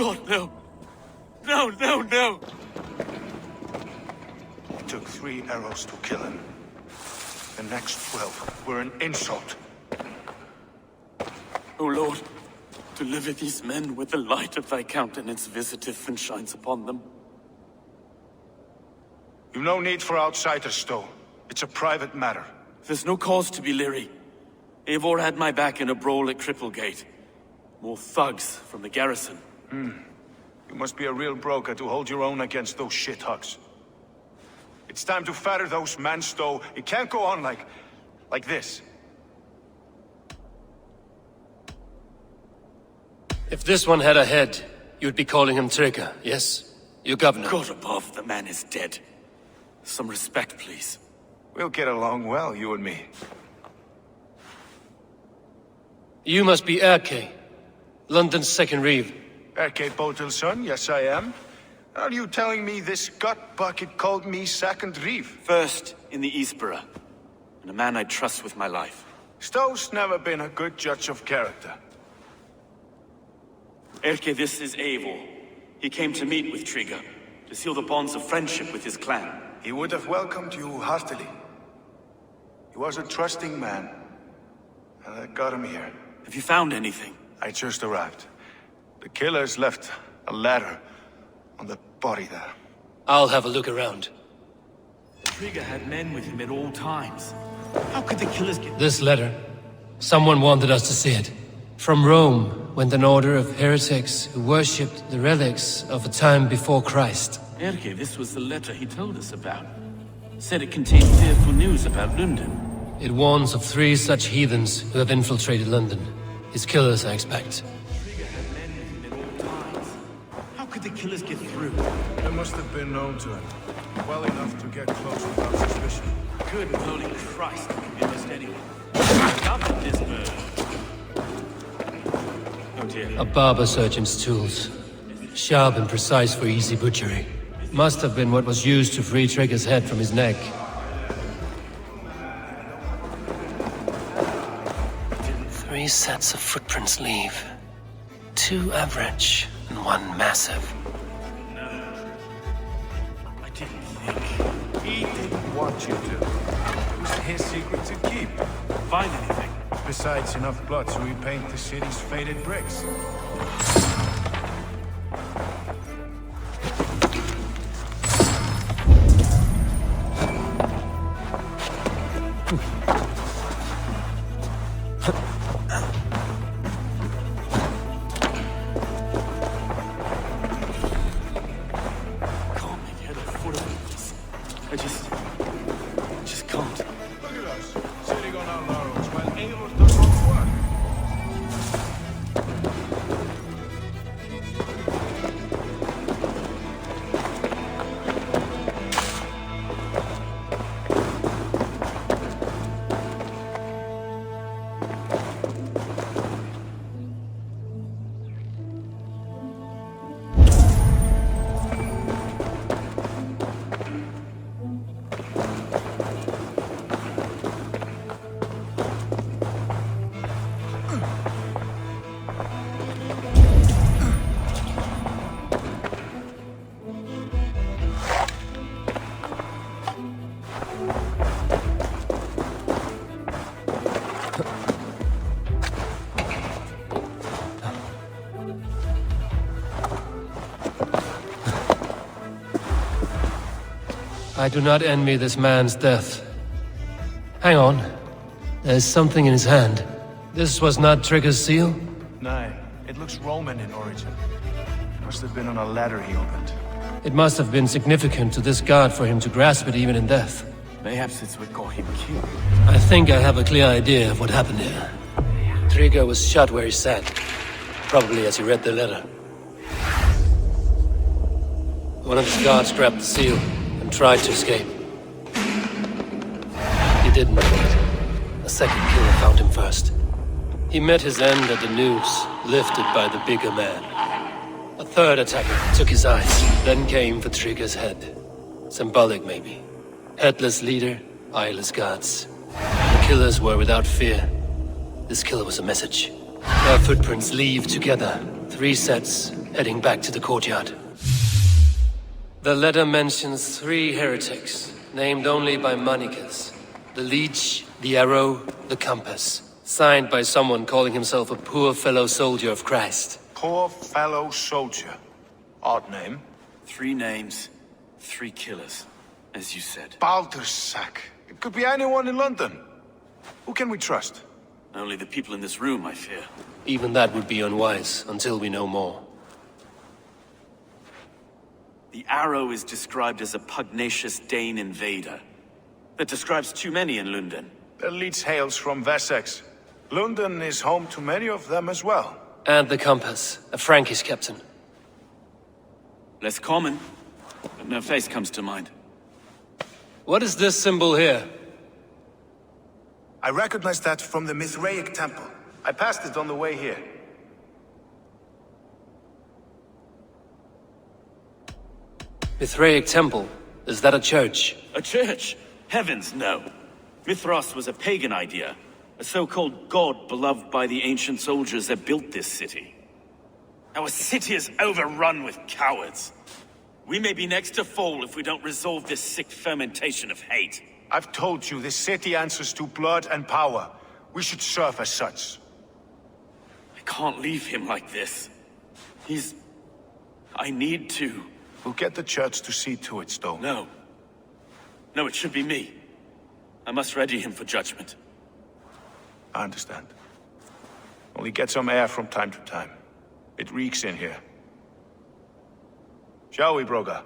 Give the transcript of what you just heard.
God, no. No, no, no! It took 3 arrows to kill him. The next 12 were an insult. O Lord, deliver these men with the light of thy countenance visiteth and shines upon them. You've no need for outsiders, though. It's a private matter. There's no cause to be leery. Eivor had my back in a brawl at Cripplegate. More thugs from the garrison. You must be a real broker to hold your own against those shithugs. It's time to fatter those men, Stowe. It can't go on like this. If this one had a head, you'd be calling him Tryggr, yes? Your governor. God above, the man is dead. Some respect, please. We'll get along well, you and me. You must be Erke, London's second reeve. Erke Botel's son, yes I am. Are you telling me this gut bucket called me second reeve? First in the Eastborough, and a man I trust with my life. Stowe's never been a good judge of character. Erke, this is Eivor. He came to meet with Tryggr, to seal the bonds of friendship with his clan. He would have welcomed you heartily. He was a trusting man, and I got him here. Have you found anything? I just arrived. The killers left a ladder on the body there. I'll have a look around. Tryggr had men with him at all times. How could the killers get... This letter. Someone wanted us to see it. From Rome went an order of heretics who worshipped the relics of a time before Christ. Erke, this was the letter he told us about. Said it contained fearful news about London. It warns of 3 such heathens who have infiltrated London. His killers, I expect. Tryggr had men with him at all times. How could the killers get through? They must have been known to him. Well enough to get close without suspicion. Good and holy Christ, it could be almost anyone. Stop this bird. Oh dear. A barber surgeon's tools. Sharp and precise for easy butchery. Must have been what was used to free Tryggr's head from his neck. 3 sets of footprints leave. 2 average and 1 massive. No. I didn't think. He didn't want you to. It was his secret to keep. Find anything? Besides enough blood so we paint the city's faded bricks. I just can't. Look at us, sitting on our laurels while Eivor does all the work. I do not envy this man's death. Hang on. There's something in his hand. This was not Tryggr's seal? No, it looks Roman in origin. Must have been on a ladder he opened. It must have been significant to this god for him to grasp it even in death. Perhaps it's what got him killed. I think I have a clear idea of what happened here. Tryggr was shot where he sat. Probably as he read the letter. One of his guards grabbed the seal and tried to escape. He didn't make it. A second killer found him first. He met his end at the noose, lifted by the bigger man. A third attacker took his eyes, then came for Tryggr's head. Symbolic, maybe. Headless leader, eyeless guards. The killers were without fear. This killer was a message. Their footprints leave together. 3 sets, heading back to the courtyard. The letter mentions 3 heretics, named only by Manicus. The Leech, the Arrow, the Compass. Signed by someone calling himself a poor fellow soldier of Christ. Poor fellow soldier. Odd name. 3 names, 3 killers, as you said. Baldersack. It could be anyone in London. Who can we trust? Only the people in this room, I fear. Even that would be unwise, until we know more. The Arrow is described as a pugnacious Dane invader. That describes too many in London. The Leech hails from Wessex. London is home to many of them as well. And the Compass, a Frankish captain. Less common, but no face comes to mind. What is this symbol here? I recognize that from the Mithraic temple. I passed it on the way here. Mithraic temple? Is that a church? A church? Heavens, no. Mithras was a pagan idea. A so-called god beloved by the ancient soldiers that built this city. Our city is overrun with cowards. We may be next to fall if we don't resolve this sick fermentation of hate. I've told you, this city answers to blood and power. We should serve as such. I can't leave him like this. I need to. We'll get the church to see to it, Stone. No. No, it should be me. I must ready him for judgment. I understand. Only get some air from time to time. It reeks in here. Shall we, Broga?